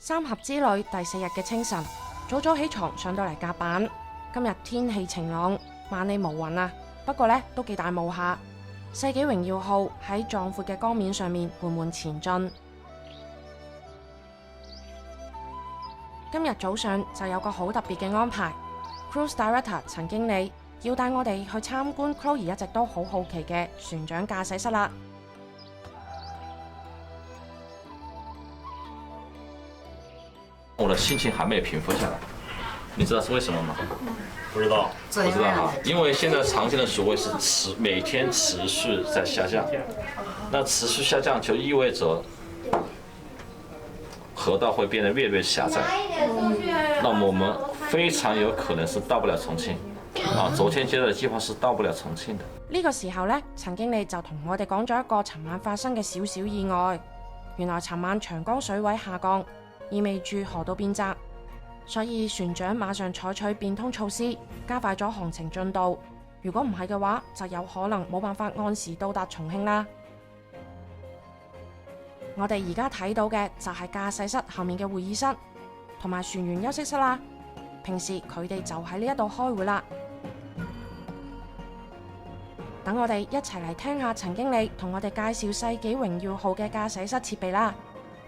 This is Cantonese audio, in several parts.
三峽之旅第4日嘅清晨，早早起床上到嚟甲板。今日天氣晴朗，萬里無雲啊，不過呢都幾大霧下。世紀榮耀號喺壯闊嘅江面上面緩緩前進。今日早上就有個好特別嘅安排 ，Cruise Director 陳經理要帶我哋去參觀 Chloe 一直都好好奇嘅船長駕駛室啦。我的心情还没有平复下来，你知道是为什么吗？不知道，不知道哈，因为现在常见的水位是每天持续在下降，那持续下降就意味着河道会变得越来越狭窄，那么我们非常有可能是到不了重慶。昨天接到的計劃是到不了重慶的。呢個時候呢，陳經理就同我哋講咗一個尋晚發生嘅小小意外。原來尋晚長江水位下降，意味住河道變窄，所以船長馬上採取變通措施，加快咗航程進度。如果唔係嘅話，就有可能冇辦法按時到達重慶啦。我哋而家睇到嘅就係駕駛室後面嘅會議室同埋船員休息室啦。平時佢哋就喺呢一度開會啦。等我哋一齊嚟聽下陳經理同我哋介紹世紀榮耀號嘅駕駛室設備啦，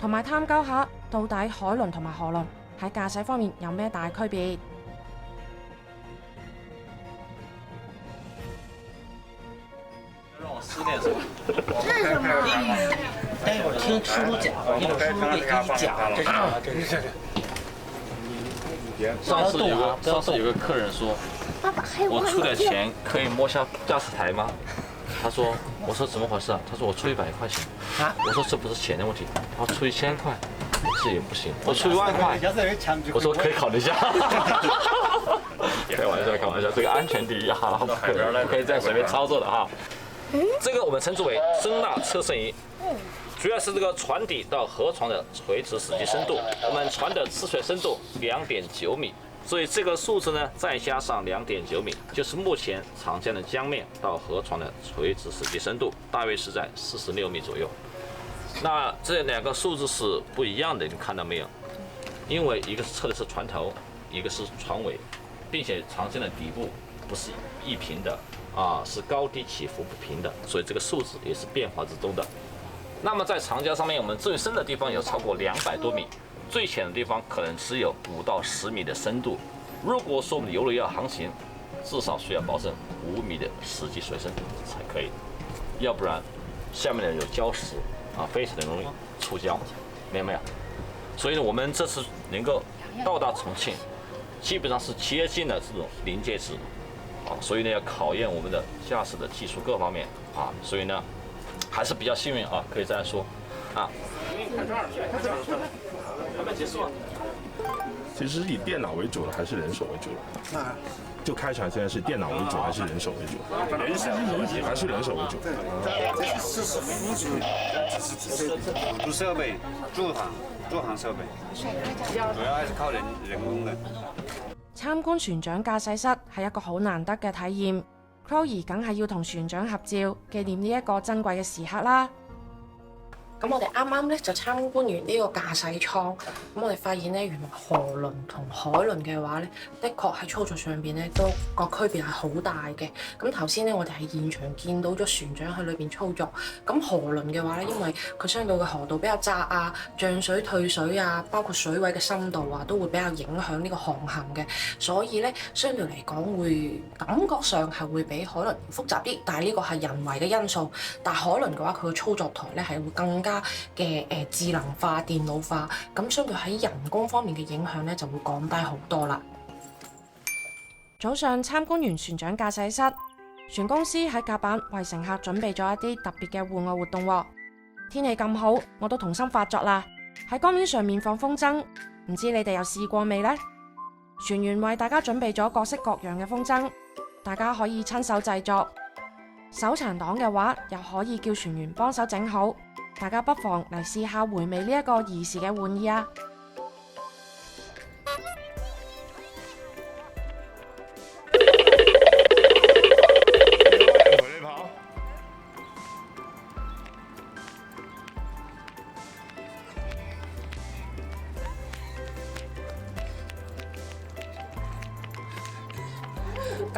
同埋探究下到底海輪同埋河輪喺駕駛方面有咩大區別。讓我思念什麼？待會兒聽師傅講，一會兒師傅會給你講，真是。上次有個客人說，我出點錢可以摸下駕駛台嗎？他說，我說怎麼回事啊？他說我出100塊錢。我說這不是錢的問題，他說出1000塊，這也不行。我出1萬塊，我說可以考慮一下。開玩笑，開玩笑，這個安全第一哈，不可以這樣隨便操作的哈。這個我們稱之為聲納測深儀。主要是這個船底到河床的垂直實際深度，我們船的治水深度2.9米，所以這個數字呢，再加上2.9米，就是目前常見的江面到河床的垂直實際深度，大約是在46米左右。那這兩個數字是不一樣的，你看到沒有？因為一個測的是船頭，一個是船尾，並且常見的底部不是一平的是高低起伏不平的，所以這個數字也是變化之中的。那麼在長江上面，我們最深的地方有超過200多米，最淺的地方可能只有5到10米的深度。如果說我們的遊輪要航行，至少需要保證5米的實際水深才可以，要不然下面的有礁石非常的容易觸礁，明白沒有？所以呢，我們這次能夠到達重慶，基本上是接近了這種臨界值所以呢要考驗我們的駕駛的技術各方面所以呢。還是比較幸運可以這樣說還沒結束其實是以電腦為主了，還是人手為主？就開船現在是電腦為主，還是人手為主？還是人手為主？這是輔助，輔助設備，助航設備，主要還是靠人工的。參觀船長駕駛室係一個好難得嘅體驗。Chloe 梗係要同船長合照，紀念呢一個珍貴嘅時刻啦。咁我哋啱啱咧就參觀完呢個駕駛艙，咁我哋發現咧，原來河輪同海輪嘅話咧，的確喺操作上邊咧都個區別係好大嘅。咁頭先咧，我哋喺現場見到咗船長喺裏邊操作。咁河輪嘅話咧，因為佢相對嘅河道比較窄漲水退水包括水位嘅深度都會比較影響呢個航行嘅，所以咧相對嚟講會感覺上係會比海輪複雜啲。但係呢個係人為嘅因素，但係海輪嘅話，佢嘅操作台咧係會更加嘅智能化、電腦化，咁相對喺人工方面嘅影響咧就會降低好多啦。早上參觀完船長駕駛室，船公司喺甲板為乘客準備咗一啲特別嘅戶外活動喎。天氣咁好，我都童心發作啦，喺江面上面放風箏，唔知你哋有試過未呢？船員為大家準備咗各式各樣嘅風箏，大家可以親手製作。手殘黨嘅話，又可以叫船員幫手整好。大家不妨嚟試下回味呢一個兒時嘅玩意啊！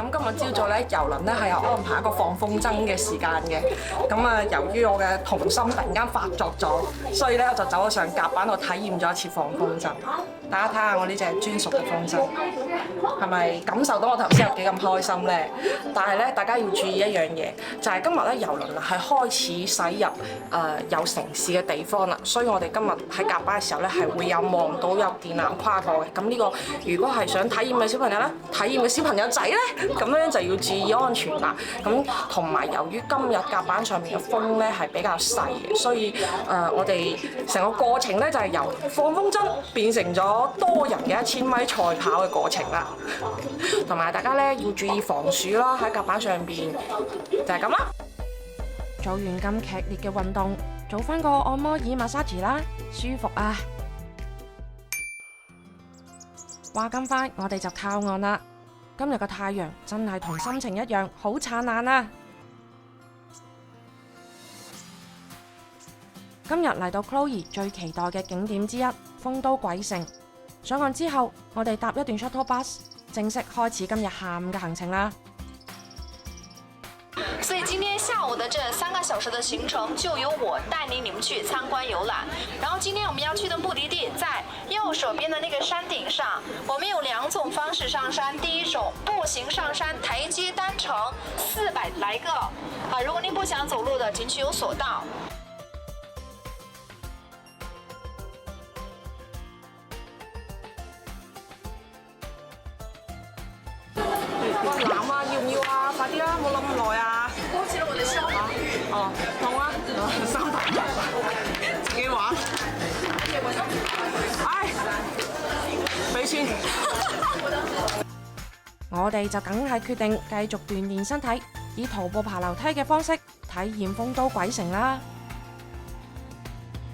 咁今日朝早咧，郵輪咧係有安排一個放風箏嘅時間嘅。咁啊，由於我嘅童心突然間發作咗，所以咧我就走咗上甲板度體驗咗一次放風箏。大家睇下我呢隻專屬嘅風箏，係咪感受到我頭先有幾咁開心咧？但係咧，大家要注意一樣嘢，就係今日咧郵輪係開始駛入有城市嘅地方啦，所以我哋今日喺甲板嘅時候咧係會有望到有電纜跨過嘅。咁呢個如果係想體驗嘅小朋友咧，體驗嘅小朋友仔咧，咁樣就要注意安全啦。咁同埋由於今日甲板上面嘅風咧係比較細嘅，所以我哋成個過程咧就係由放風箏變成咗多人嘅1000米賽跑嘅過程啦。同埋大家咧要注意防暑啦，喺甲板上邊就係咁啦。做完咁劇烈嘅運動，做翻個按摩椅 massage 啦，舒服啊！話咁快，我哋就靠岸啦。今日個太陽真係同心情一樣，好燦爛啊！今日嚟到 Chloe 最期待嘅景點之一豐都鬼城。上岸之後，我哋搭一段 shuttle bus， 正式開始今日下午嘅行程啦。所以今天下午的這3個小時的行程，就由我帶領你們去參觀遊覽。然後今天我們要去的目的地在右手邊的那個山頂上。我們有2種方式上山，第一種步行上山，台階單程400來個。如果您不想走路的，景區有索道。攬啊，要唔要啊？快啲啦，冇諗咁耐啊！好似我哋收啊！哦，痛啊！3台，自己玩。唉，俾錢。我哋就梗係決定繼續鍛鍊身體，以徒步爬樓梯嘅方式體驗豐都鬼城啦。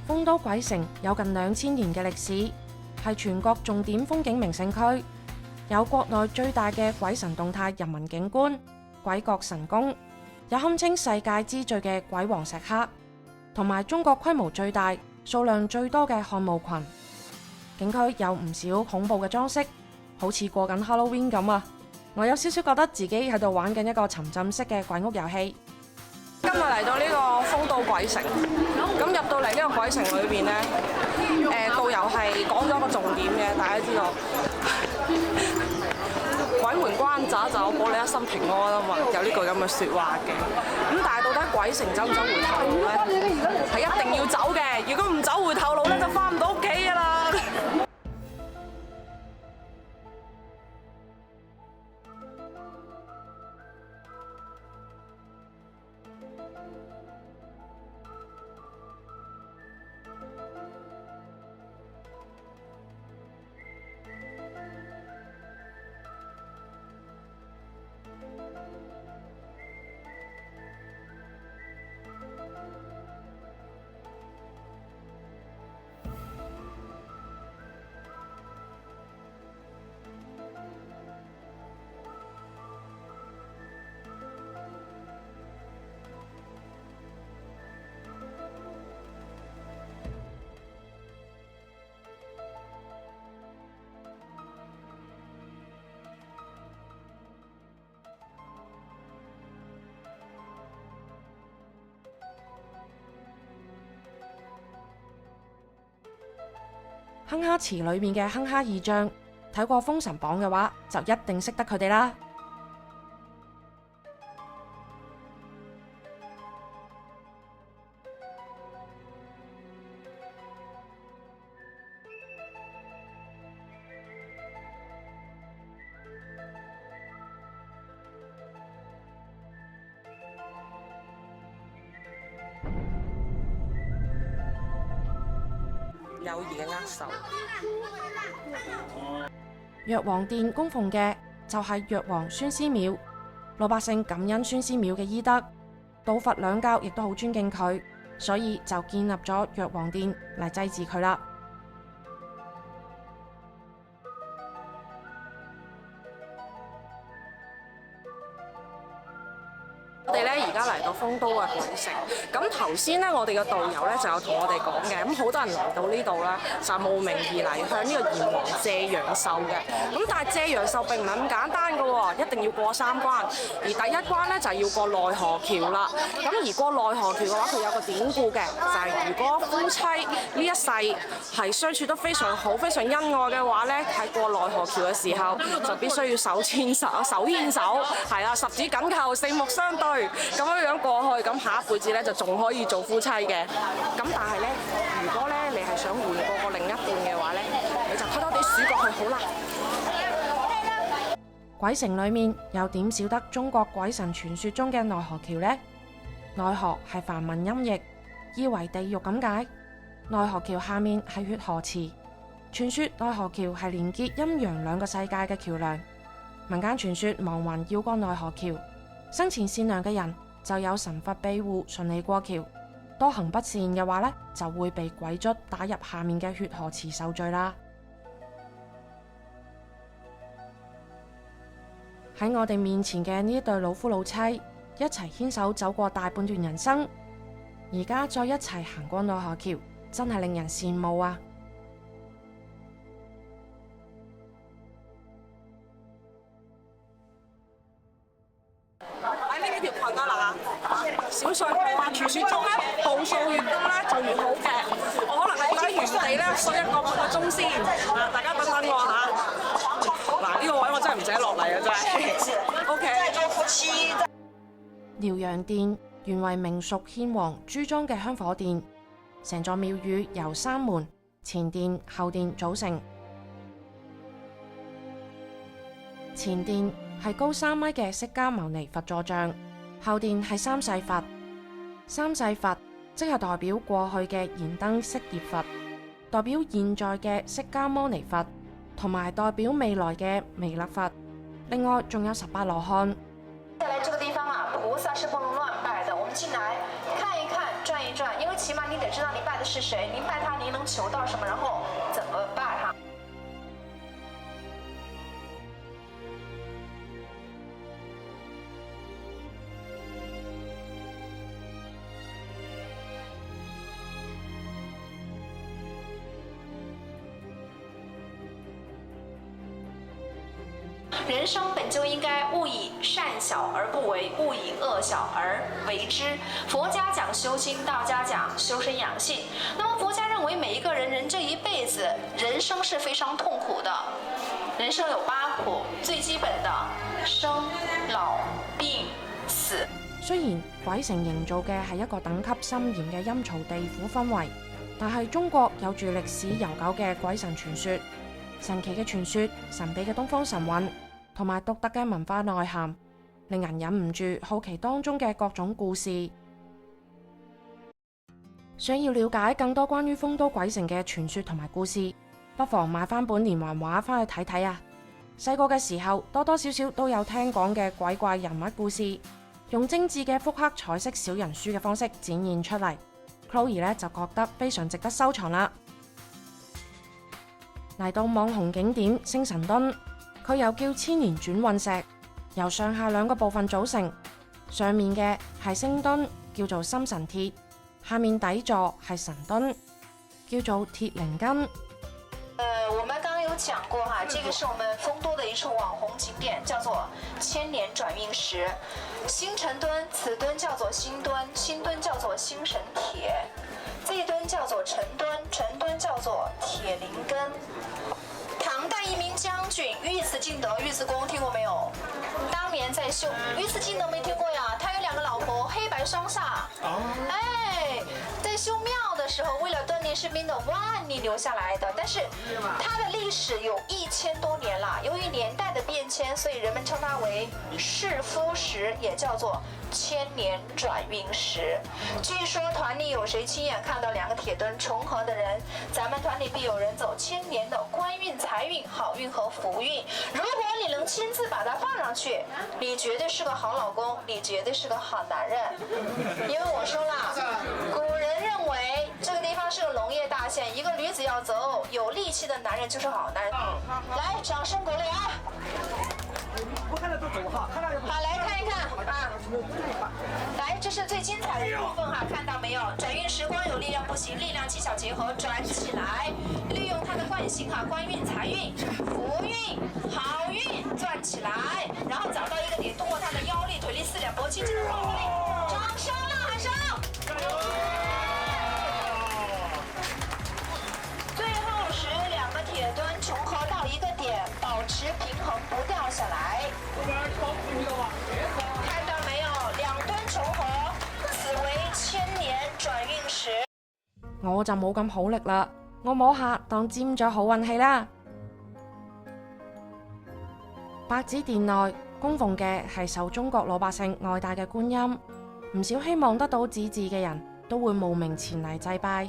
豐都鬼城有近2000年嘅歷史，係全國重點風景名勝區。有國內最大嘅鬼神動態人文景觀鬼國神宮，有堪稱世界之最嘅鬼王石刻，同埋中國規模最大、數量最多嘅漢墓群。景區有唔少恐怖嘅裝飾，好似過緊 Halloween 咁啊！我有少少覺得自己喺度玩緊一個沉浸式嘅鬼屋遊戲。今日嚟到呢個豐都鬼城，咁入到嚟呢個鬼城裏邊呢，導遊係講咗個重點嘅，大家知道。鬼門關斬就保你一生平安啊嘛，有呢句咁嘅説話嘅。咁但係到底鬼城走唔走回頭路咧？係一定要走嘅，如果唔走回頭路咧，就翻唔到屋企㗎啦。哼哈池裏面嘅哼哈二將，睇過《封神榜》嘅話，就一定識得佢哋啦。友誼嘅握手。藥王殿供奉嘅就係藥王孫思邈，老百姓感恩孫思邈嘅醫德，道佛兩教亦都好尊敬佢，所以就建立咗藥王殿嚟祭祀佢啦。我哋咧而家嚟到豐都嘅鬼城。咁頭先咧，我哋嘅導遊咧就有同我哋講嘅，咁好多人嚟到呢度啦，就慕名而嚟向呢個炎黃謝陽壽嘅。咁但係謝陽壽並唔係咁簡單嘅喎，一定要過3關。而第一關咧就係要過奈何橋啦。咁而過奈何橋嘅話，佢有個典故嘅，就係如果夫妻呢一世係相處得非常好、非常恩愛嘅話咧，喺過奈何橋嘅時候就必須要手牽手，係啊，十指緊扣，四目相對，咁樣過去，咁下一輩子咧就仲可以做夫妻嘅。咁但係咧，如果咧你係想換過個另一半嘅話咧，你就偷偷地數過去好啦。鬼城裡面又點少得中國鬼神傳說中嘅奈何橋呢？奈何係梵文音譯，意為地獄咁解。奈何橋下面係血河池，傳說奈何橋係連結陰陽兩個世界嘅橋梁。民間傳說亡魂要過奈何橋，生前善良嘅人就有神佛庇護，順利過橋；多行不善嘅話呢，就會被鬼卒打入下面嘅血河池受罪啦。喺我哋面前嘅呢一對老夫老妻，一齊牽手走過大半段人生，而家再一齊行過奈何橋，真係令人羨慕啊！喺呢幾條裙啊嗱，小信號啊，傳說中咧步數越高咧就越好嘅。我可能係喺原地咧睡1個半個鐘先，大家等等我嚇。嗱，呢個位我真係唔捨得落嚟啊！真係。OK。遼陽殿原為明屬獻王朱莊嘅香火殿，成座廟宇由3門前殿、後殿組成。前殿係高3米嘅釋迦牟尼佛坐像，後殿係三世佛。三世佛即係代表過去嘅燃燈色業佛，代表現在嘅釋迦牟尼佛，同埋代表未來嘅彌勒佛。另外仲有18羅漢。再來這個地方啊，菩薩是不能亂拜的。我們進來看一看，轉一轉，因為起碼你得知道你拜的是誰，您拜他您能求到什麼，然後怎麼拜哈。人生本就應該勿以善小而不為，勿以惡小而為之。佛家講修心，道家講修身養性。那麼佛家認為每一個人這一輩子人生是非常痛苦的，人生有8苦，最基本的生老病死。雖然鬼城營造嘅係一個等級森嚴嘅陰曹地府氛圍，但係中國有住歷史悠久嘅鬼神傳說，神奇嘅傳說，神秘嘅東方神韻，同埋獨特嘅文化內涵，令人忍唔住好奇當中嘅各種故事。想要了解更多關於豐都鬼城嘅傳說同埋故事，不妨買翻本連環畫翻去睇睇啊！細個嘅時候，多多少少都有聽講嘅鬼怪人物故事，用精緻嘅複刻彩色小人書嘅方式展現出嚟。Chloe 呢就覺得非常值得收藏啦。嚟到網紅景點星神墩，佢又叫千年轉運石，由上下2個部分組成。上面嘅係星墩，叫做心神鐵；下面底座係神墩，叫做鐵靈根。我們剛剛有講過哈，這個是我們豐都的一處網紅景點，叫做千年轉運石。星辰墩，此墩叫做星墩，星墩叫做星神鐵，這一墩叫做辰墩，辰墩叫做鐵靈根。唐代一名將軍尉遲敬德，尉遲恭聽過沒有？當年在修尉遲敬德沒聽過呀？他有2個老婆，黑白雙煞。哎，在修廟的時候，為了鍛鍊士兵的腕力留下來的，但是它的歷史有1000多年了。由於年代的變遷，所以人們稱它為弒夫石，也叫做千年轉運石。據說團裡有誰親眼看到2個鐵墩重合的人，咱們團裡必有人走千年的官運、財運、好運和福運。如果你能親自把它放上去，你絕對是個好老公，你絕對是個好男人。因為我說了，古人認為這個地方是個農業大縣，一個驢子要走，有力氣的男人就是好男人。來，掌聲鼓勵啊！好，來看一看啊，來。来，这是最精彩的部分哈，看到没有？转运时光有力量不行，力量技巧结合，转起来，利用它的惯性哈，官运、财运、福运、好运转起来，然后找到一个点，通过它的腰力、腿力、四两拨气，这个爆发力，掌声呐喊声！最后使2个铁墩重合到一个点，保持平衡不掉下来。看到没有？2墩重合，此为1000年轉運時。我就冇咁好力啦，我摸下當沾咗好運氣啦。百子殿內供奉嘅係受中國老百姓愛戴嘅觀音，唔少希望得到子嗣嘅人都會慕名前嚟祭拜。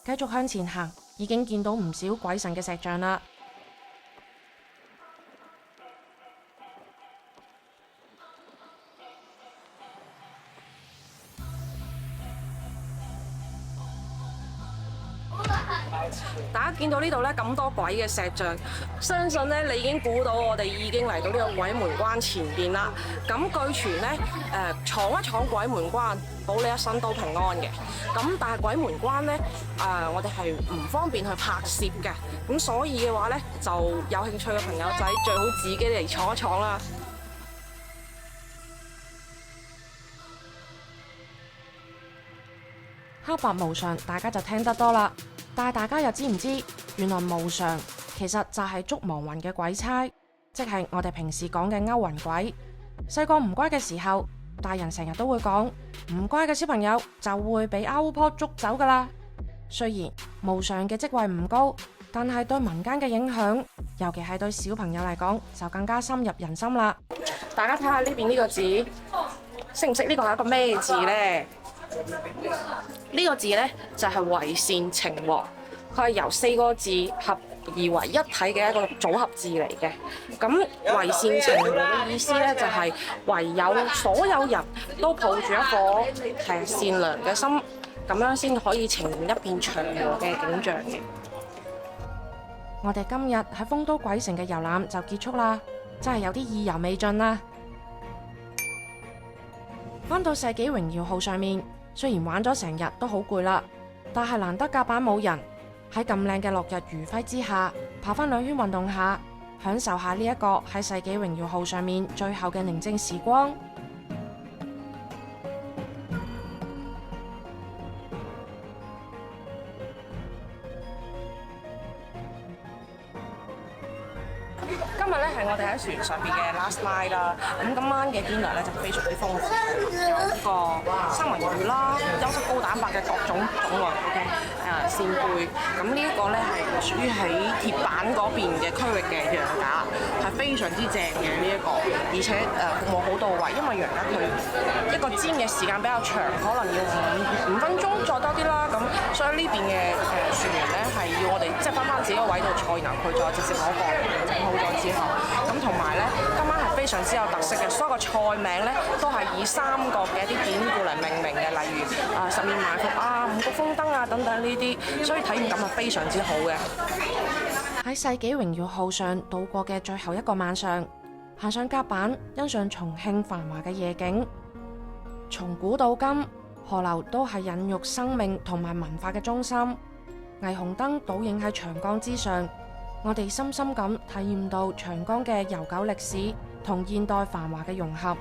繼續向前行，已經見到唔少鬼神嘅石像啦。大家見到呢度咧咁多鬼嘅石像，相信咧你已經估到我哋已經嚟到呢個鬼門關前邊啦。咁據傳咧，闖一闖鬼門關，保你一生都平安嘅。咁但係鬼門關咧，我哋係唔方便去拍攝嘅。咁所以嘅話咧，就有興趣嘅朋友仔最好自己嚟闖一闖啦。黑白無常，大家就聽得多啦。但係大家又知唔知，原來無常其實就係捉亡魂嘅鬼差，即係我哋平時講嘅勾魂鬼。細個唔乖嘅時候，大人成日都會講，唔乖嘅小朋友就會俾阿巫婆捉走噶啦。雖然無常嘅職位唔高，但係對民間嘅影響，尤其係對小朋友嚟講，就更加深入人心啦。大家睇下呢邊呢個字，識唔識呢個係一個咩字呢？呢個字呢，就係為善情和，佢係由4個字合而為一體嘅一個組合字嚟嘅。咁為善情和嘅意思呢，就係唯有所有人都抱住一顆善良嘅心，咁樣先可以呈現一片祥和嘅景象嘅。我哋今日喺豐都鬼城嘅遊覽就結束啦，真係有啲意猶未盡啦。返到世紀榮耀號上面，雖然玩咗成日都好攰啦，但係難得甲板冇人，喺咁靚嘅落日餘暉之下，跑返2圈運動下，享受下呢一個喺世紀榮耀號上面最後嘅寧靜時光。今日咧係我哋喺船上邊嘅 last night 啦，咁今晚嘅 dinner 咧就非常之豐富，有呢個三文魚啦，優質高蛋白嘅各種種類 ，OK， 扇貝，咁呢一個咧係屬於喺鐵板嗰邊嘅區域嘅羊架，係非常之正嘅呢一個，而且服務好到位，因為羊架佢一個煎嘅時間比較長，可能要五分鐘再多啲啦，咁所以呢邊嘅船員咧係要我哋即係翻自己個位度坐，然後佢再直接攞過嚟整好咗之後，咁同埋咧今晚係非常之有特色嘅，所有個菜名咧都係以3個嘅一啲典故嚟命名嘅，例如十面埋伏啊、五穀豐登啊等等呢啲，所以體驗感係非常之好嘅。喺世紀榮耀號上度過嘅最後一個晚上，行上甲板欣賞重慶繁華嘅夜景。從古到今，河流都係孕育生命同埋文化嘅中心。霓虹燈倒映喺長江之上，我哋深深咁體驗到長江嘅悠久歷史同現代繁華嘅融合。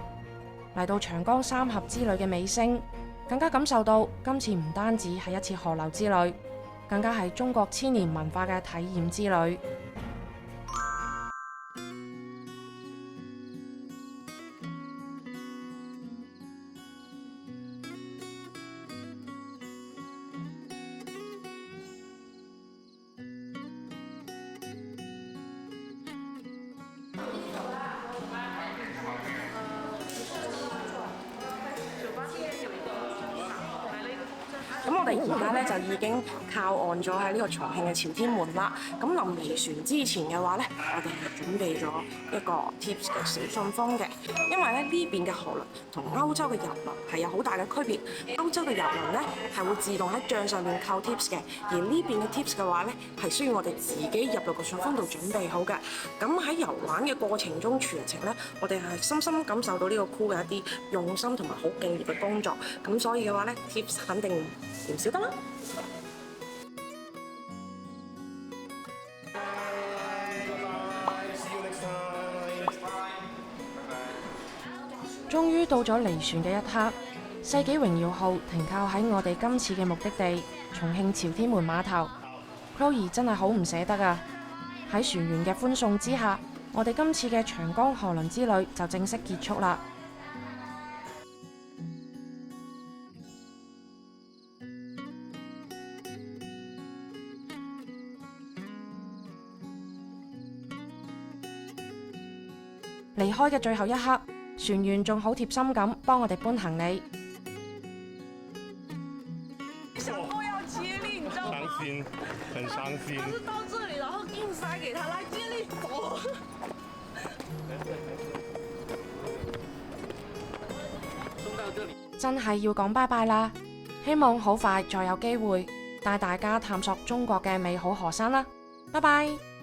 嚟到長江三峽之旅嘅尾聲，更加感受到今次唔單止係一次河流之旅，更加係中國千年文化嘅體驗之旅。咁我哋而家咧就已經靠岸咗喺呢個重慶嘅朝天門啦。咁臨離船之前嘅話咧，我哋係準備咗一個 tips 嘅小信封嘅，因為咧呢邊嘅河輪同歐洲嘅遊輪係有好大嘅區別。歐洲嘅遊輪咧係會自動喺帳上面扣 tips 嘅，而呢邊嘅 tips 嘅話咧係需要我哋自己入到個信封度準備好嘅。咁喺遊玩嘅過程中，全程咧我哋係深深感受到呢個 crew 嘅一啲用心同埋好敬業嘅工作。咁所以嘅話咧 ，tips 肯定唔少得啦。終於到咗離船嘅一刻，世紀榮耀號停靠喺我哋今次嘅目的地重慶朝天門碼頭。Chloe 真係好唔捨得啊！喺船員嘅歡送之下，我哋今次嘅長江河輪之旅就正式結束啦。離開嘅最後一刻，船員仲好貼心咁幫我哋搬行李。想過要接力，你知道嗎？傷心，很傷心。他是到這裡，然後硬塞給他來接力走。真係要講拜拜啦！希望好快再有機會帶大家探索中國嘅美好河山啦！拜拜。